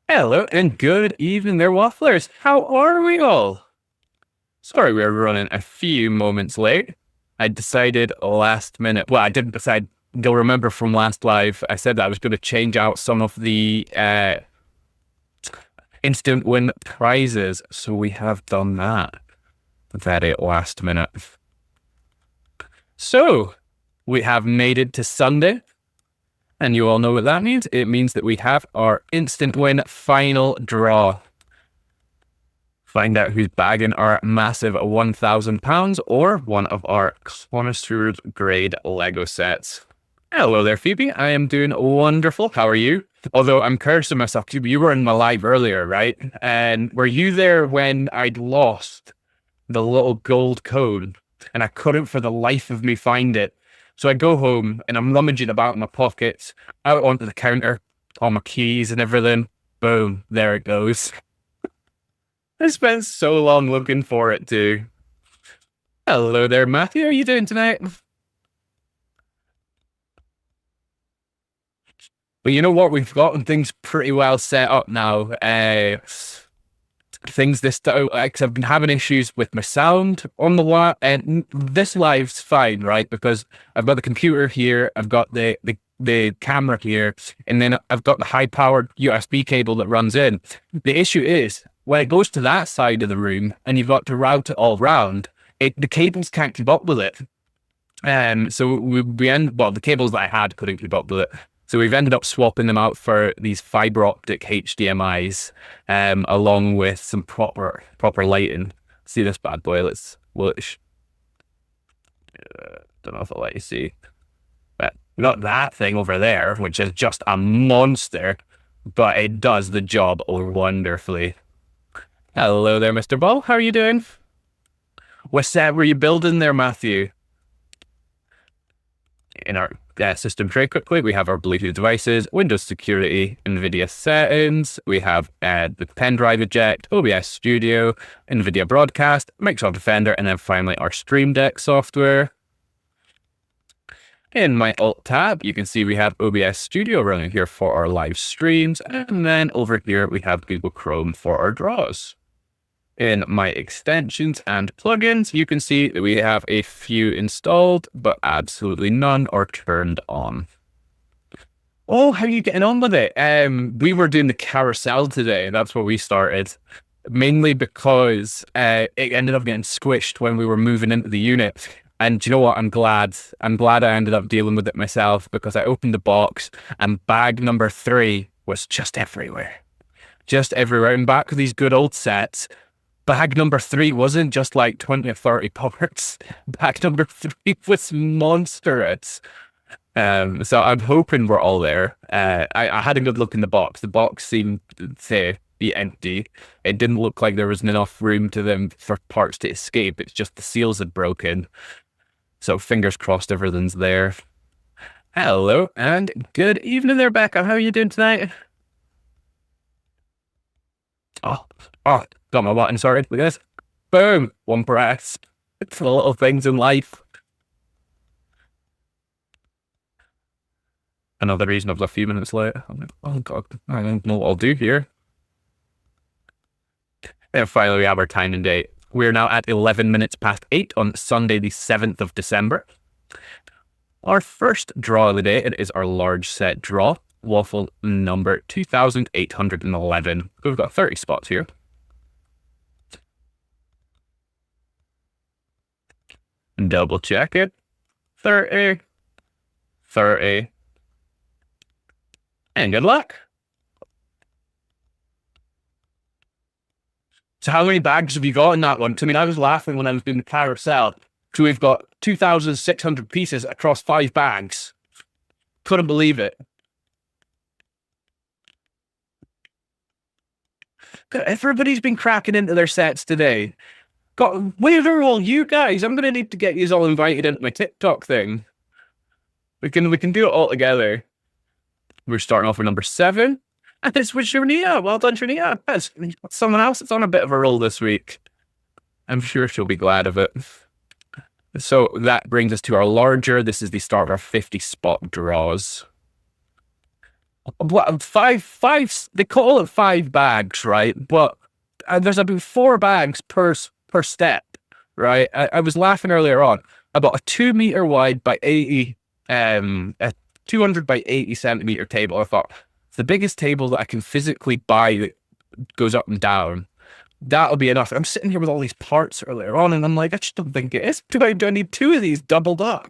Hello and good evening there, Wafflers. How are we all? Sorry we're running a few moments late. I decided last minute, well, I didn't decide, you'll remember from last live, I said that I was going to change out some of the instant win prizes. So we have done that very last minute. So we have made it to Sunday. And you all know what that means. It means that we have our instant win final draw. Find out who's bagging our massive £1,000 or one of our connoisseur's grade Lego sets. Hello there, Phoebe. I am doing wonderful. How are you? Although I'm cursing myself, you were in my live earlier, right? And were you there when I'd lost the little gold code and I couldn't for the life of me find it? So I go home and I'm rummaging about in my pockets, out onto the counter, all my keys and everything. Boom, there it goes. I spent so long looking for it too. Hello there, Matthew. How are you doing tonight? But you know what? We've gotten things pretty well set up now. Things this time, like, I've been having issues with my sound on the live, and this live's fine, right? Because I've got the computer here, I've got the camera here, and then I've got the high powered USB cable that runs in. The issue is when it goes to that side of the room and you've got to route it all round, the cables can't keep up with it. So the cables that I had couldn't keep up with it. So we've ended up swapping them out for these fiber optic HDMIs, along with some proper lighting. See this bad boy? Don't know if I'll let you see. But we got that thing over there, which is just a monster, but it does the job wonderfully. Hello there, Mr. Ball. How are you doing? What set were you building there, Matthew? In our system tray quickly, we have our Bluetooth devices, Windows security, NVIDIA settings, we have the pen drive eject, OBS Studio, NVIDIA Broadcast, Microsoft Defender, and then finally our Stream Deck software. In my Alt tab, you can see we have OBS Studio running here for our live streams, and then over here we have Google Chrome for our draws. In my extensions and plugins, you can see that we have a few installed, but absolutely none are turned on. Oh, how are you getting on with it? We were doing the carousel today. That's what we started. Mainly because it ended up getting squished when we were moving into the unit. And do you know what? I'm glad I ended up dealing with it myself, because I opened the box and bag number 3 was just everywhere. Just everywhere. And back with these good old sets, bag number 3 wasn't just like 20 or 30 parts. Bag number 3 was monstrous. So I'm hoping we're all there. I had a good look in the box. The box seemed to be empty. It didn't look like there was enough room to them for parts to escape. It's just the seals had broken. So fingers crossed everything's there. Hello and good evening there, Becca. How are you doing tonight? Oh, got my button sorted. Look at this. Boom. One press. It's the little things in life. Another reason I was a few minutes late. I'm like, oh God, I don't know what I'll do here. And finally, we have our time and date. We're now at 11 minutes past 8 on Sunday, the 7th of December. Our first draw of the day, it is our large set draw. Waffle number 2,811. We've got 30 spots here. Double check it. 30. 30. And good luck. So how many bags have you got in that one? I mean, I was laughing when I was doing the carousel. So we've got 2,600 pieces across 5 bags. Couldn't believe it. Everybody's been cracking into their sets today. Where are all you guys? I'm gonna need to get you all invited into my TikTok thing. We can do it all together. We're starting off with number 7. And it's with Sharnia. Well done, Sharnia. That's someone else that's on a bit of a roll this week. I'm sure she'll be glad of it. So that brings us to our larger. This is the start of our 50 spot draws. What, five, they call it 5 bags, right? But there's about 4 bags per step, right? I was laughing earlier on about a 2 meter wide by 80, a 200 by 80 centimeter table. I thought the biggest table that I can physically buy that goes up and down, that'll be enough. I'm sitting here with all these parts earlier on, and I'm like, I just don't think it is. Do I need 2 of these doubled up?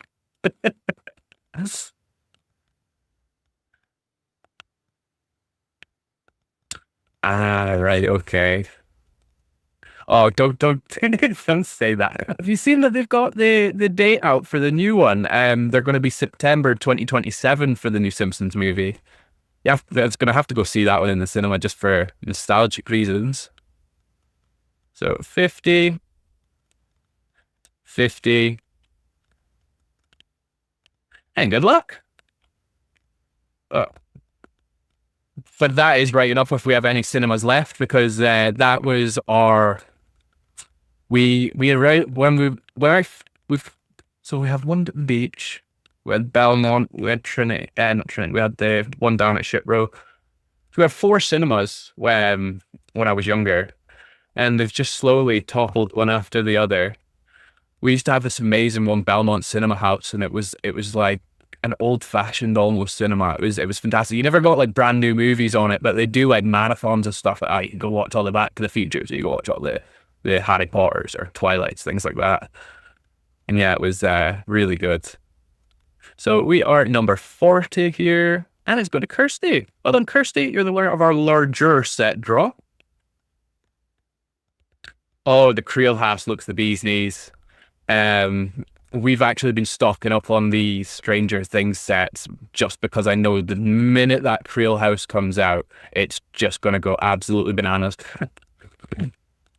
Right, okay. Oh, don't say that. Have you seen that they've got the date out for the new one? They're going to be September 2027 for the new Simpsons movie. Yeah, it's going to have to go see that one in the cinema just for nostalgic reasons. So 50, 50, and good luck. Oh, but that is right enough if we have any cinemas left, because that was our we arrived when we've so we have one at the beach, we had Belmont, we had Trinity, not Trinity, we had the one down at Ship Row. So we have 4 cinemas when I was younger, and they've just slowly toppled one after the other. We used to have this amazing one, Belmont Cinema House, and it was like an old-fashioned almost cinema. It was fantastic. You never got like brand new movies on it, but they do like marathons of stuff like that. You can go watch all the Back to the Future, so you go watch all the Harry Potters or Twilights, things like that. And yeah, it was really good. So we are number 40 here, and it's going to Kirsty. Well done, Kirsty. You're the winner of our larger set draw. Oh, the Creel House looks the bee's knees. We've actually been stocking up on the Stranger Things sets just because I know the minute that Creel House comes out, it's just going to go absolutely bananas.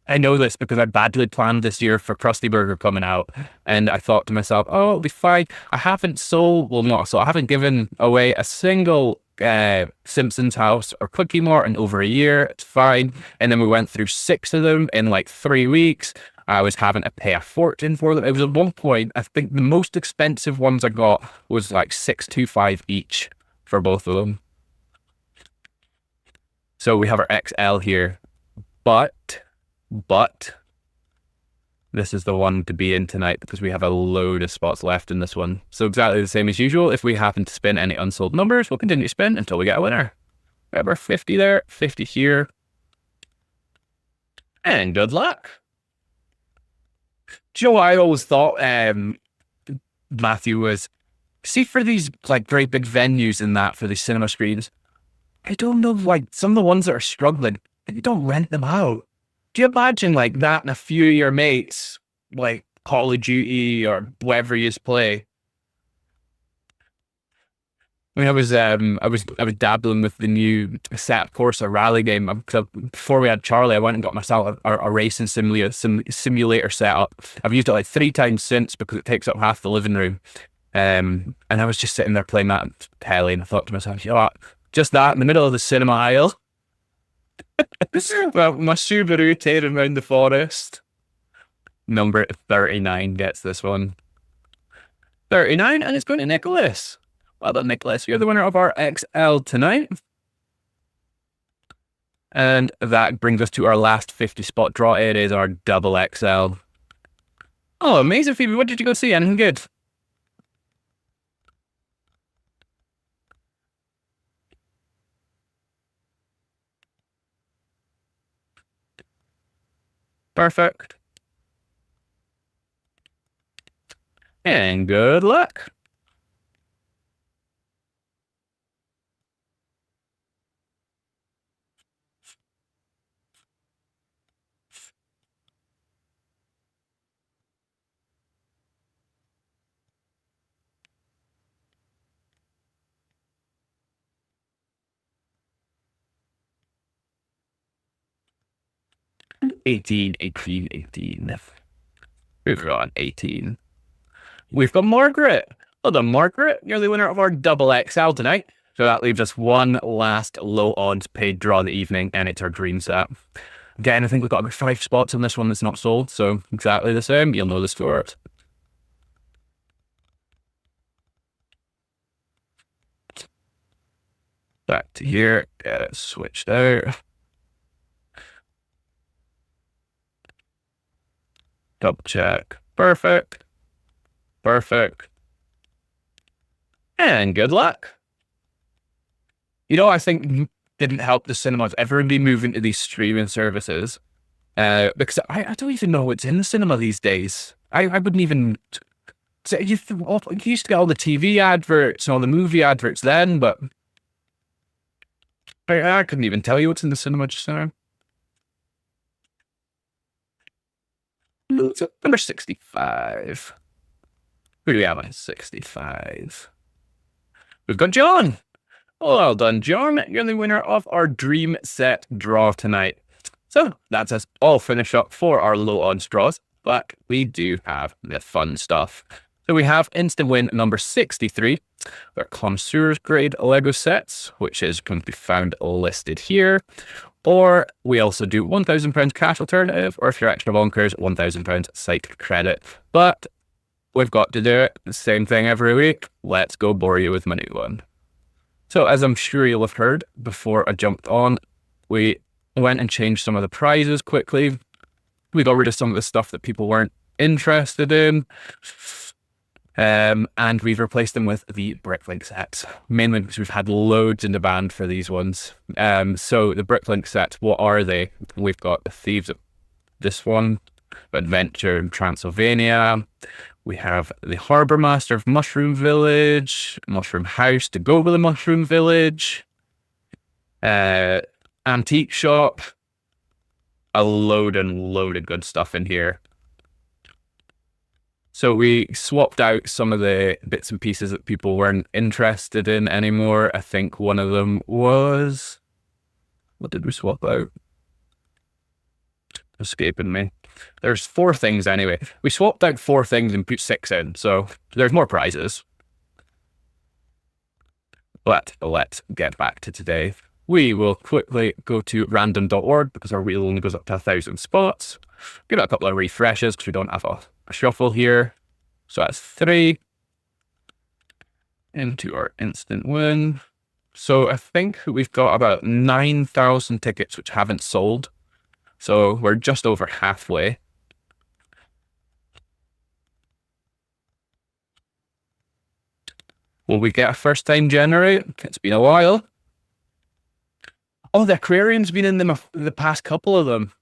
I know this because I badly planned this year for Krusty Burger coming out, and I thought to myself, oh, it'll be fine. I haven't I haven't given away a single Simpsons house or Cookie Mart in over a year. It's fine. And then we went through 6 of them in like 3 weeks. I was having to pay a fortune for them. It was at one point, I think the most expensive ones I got was like $625 each for both of them. So we have our XL here, but this is the one to be in tonight because we have a load of spots left in this one. So exactly the same as usual. If we happen to spin any unsold numbers, we'll continue to spin until we get a winner. We have our 50 there, 50 here. And good luck. Joe, I always thought Matthew was, see, for these like very big venues and that for these cinema screens, I don't know, like some of the ones that are struggling, they don't rent them out. Do you imagine like that and a few of your mates, like Call of Duty or whatever you play? I mean, I was dabbling with the new Assetto Corsa rally game. Before we had Charlie, I went and got myself a racing simulator set up. I've used it like 3 times since because it takes up half the living room. And I was just sitting there playing that telly, and I thought to myself, you know what? Just that in the middle of the cinema aisle. Well, my Subaru tearing around the forest. Number 39 gets this one. 39, and it's going to Nicholas. Well done, Nicholas. You're the winner of our XL tonight. And that brings us to our last 50 spot draw. It is our double XL. Oh, amazing, Phoebe. What did you go see? Anything good? Perfect. And good luck. Eighteen. We've got 18. We've got Margaret. Well done, Margaret. You're the winner of our double XL tonight. So that leaves us one last low odds paid draw of the evening, and it's our dream set. Again, I think we've got about 5 spots on this one that's not sold, so exactly the same. You'll know the scores. Back to here, get it switched out. Double check. Perfect. Perfect. And good luck. You know, I think didn't help the cinemas ever be moving to these streaming services. Because I don't even know what's in the cinema these days. I wouldn't even. You used to get all the TV adverts and all the movie adverts then, but I couldn't even tell you what's in the cinema just now. Number 65. Who do we have on 65? We've got John. Well done, John. You're the winner of our dream set draw tonight. So that's us all finished up for our low odds draws, but we do have the fun stuff. So we have instant win number 63, our Connoisseur's Grade Lego sets, which is going to be found listed here. Or we also do £1,000 cash alternative, or if you're extra bonkers, £1,000 site credit. But we've got to do it. The same thing every week. Let's go bore you with my new one. So as I'm sure you'll have heard before I jumped on, we went and changed some of the prizes quickly. We got rid of some of the stuff that people weren't interested in. And we've replaced them with the Bricklink sets, mainly because we've had loads in demand for these ones. So the Bricklink sets, what are they? We've got the Thieves of this one, Adventure in Transylvania. We have the Harbour Master of Mushroom Village, Mushroom House to go with the Mushroom Village, Antique Shop, a load and loaded good stuff in here. So we swapped out some of the bits and pieces that people weren't interested in anymore. I think one of them was... What did we swap out? Escaping me. There's 4 things anyway. We swapped out 4 things and put 6 in, so there's more prizes. But let's get back to today. We will quickly go to random.org because our wheel only goes up to 1,000 spots. Give it a couple of refreshes because we don't have a shuffle here. So that's 3 into our instant win. So I think we've got about 9,000 tickets which haven't sold. So we're just over halfway. Will we get a first time generate? It's been a while. Oh, the aquarium's been in the past couple of them.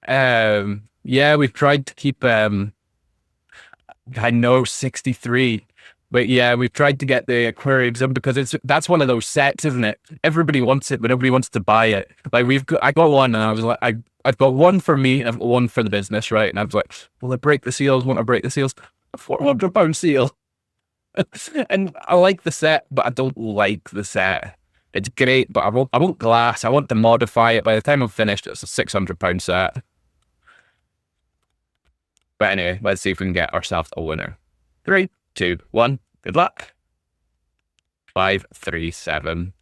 Yeah, we've tried to keep, I know 63, but yeah, we've tried to get the aquariums in because that's one of those sets, isn't it? Everybody wants it, but nobody wants to buy it. Like I got one and I was like, I've got one for me and I've got one for the business, right? And I was like, will I break the seals? Won't I break the seals? A £400 seal. And I like the set, but I don't like the set. It's great, but I want glass. I want to modify it. By the time I'm finished, it's a £600 set. But anyway, let's see if we can get ourselves a winner. 3, 2, 1. Good luck. 5, 3, 7.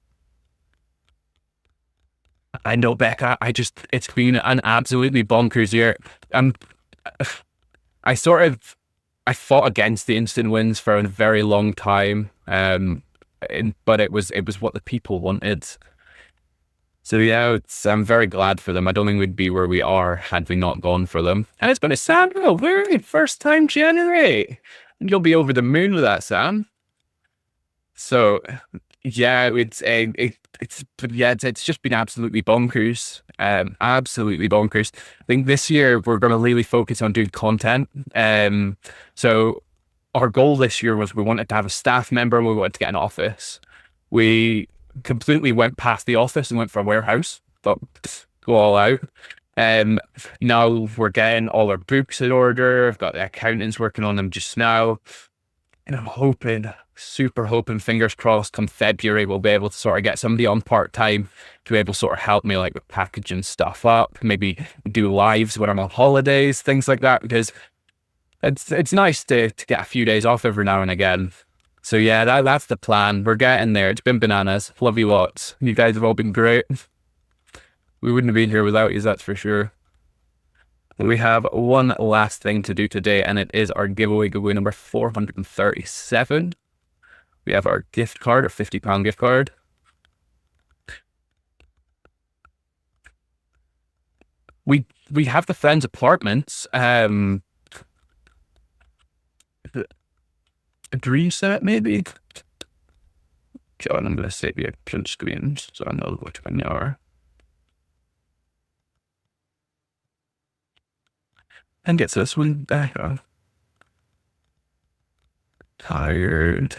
I know, Becca. It's been an absolutely bonkers year. I fought against the instant wins for a very long time. But it was what the people wanted. So yeah, I'm very glad for them. I don't think we'd be where we are had we not gone for them. And it's been a Samuel, very first time generate. And you'll be over the moon with that, Sam. So yeah, it's just been absolutely bonkers. Absolutely bonkers. I think this year we're going to really focus on doing content. So our goal this year was we wanted to have a staff member and we wanted to get an office. We completely went past the office and went for a warehouse. Thought, go all out. Now we're getting all our books in order. I've got the accountants working on them just now. And I'm super hoping, fingers crossed, come February, we'll be able to sort of get somebody on part-time to be able to sort of help me like with packaging stuff up, maybe do lives when I'm on holidays, things like that, because it's nice to get a few days off every now and again. So yeah, that's the plan. We're getting there. It's been bananas. Love you lots. You guys have all been great. We wouldn't have been here without you, that's for sure. We have one last thing to do today, and it is our giveaway number 437. We have our gift card, our £50 gift card. we have the friends' apartments. A dream set, maybe? Okay, I'm going to save the action screens so I know which one they are. And get this one back on. Tired.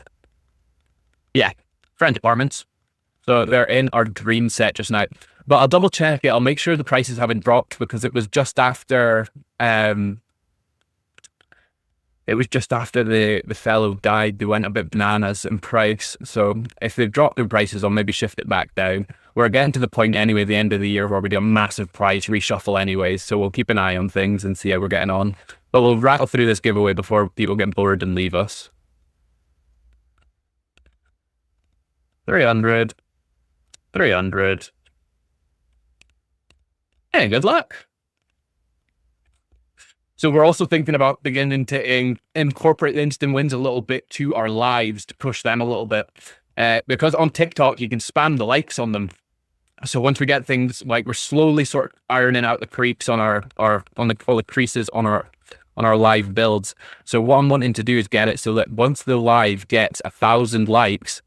Yeah, friend apartments. So they're in our dream set just now. But I'll double check it. I'll make sure the prices haven't dropped because it was just after the fellow died. They went a bit bananas in price. So if they've dropped their prices, I'll maybe shift it back down. We're getting to the point anyway, the end of the year, where we do a massive price reshuffle anyways. So we'll keep an eye on things and see how we're getting on. But we'll rattle through this giveaway before people get bored and leave us. 300. 300. Hey, good luck. So we're also thinking about beginning to incorporate instant wins a little bit to our lives to push them a little bit. Because on TikTok, you can spam the likes on them. So once we get things like, we're slowly sort of ironing out the creeps on all the creases on our live builds. So what I'm wanting to do is get it so that once the live gets 1,000 likes,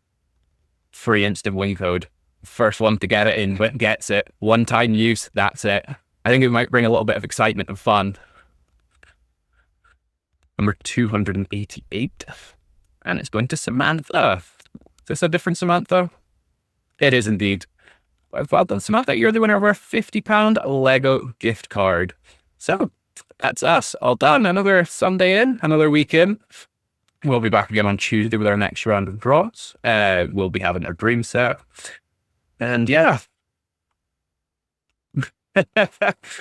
free instant win code. First one to get it in gets it. One time use, that's it. I think it might bring a little bit of excitement and fun. Number 288. And it's going to Samantha. Is this a different Samantha? It is indeed. Well done, Samantha. You're the winner of our £50 Lego gift card. So that's us. All done. Another Sunday in, another week in. We'll be back again on Tuesday with our next round of draws. We'll be having a dream set. And yeah.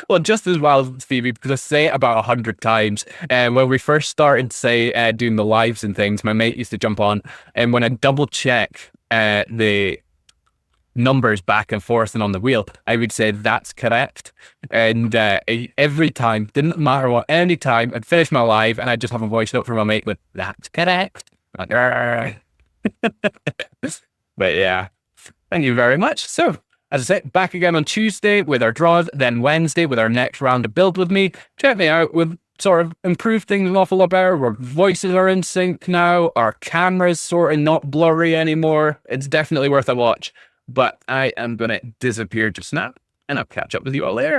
Well, just as well, Phoebe, because I say it about 100 times. And when we first started, doing the lives and things, my mate used to jump on, and when I double check the numbers back and forth and on the wheel, I would say that's correct. And every time, didn't matter what, any time, I'd finish my live and I'd just have a voice note from my mate with, that's correct. But yeah, thank you very much. So, as I said, back again on Tuesday with our draws, then Wednesday with our next round of Build With Me. Check me out. We've sort of improved things an awful lot better. Our voices are in sync now. Our camera's sort of not blurry anymore. It's definitely worth a watch. But I am going to disappear just now, and I'll catch up with you all later.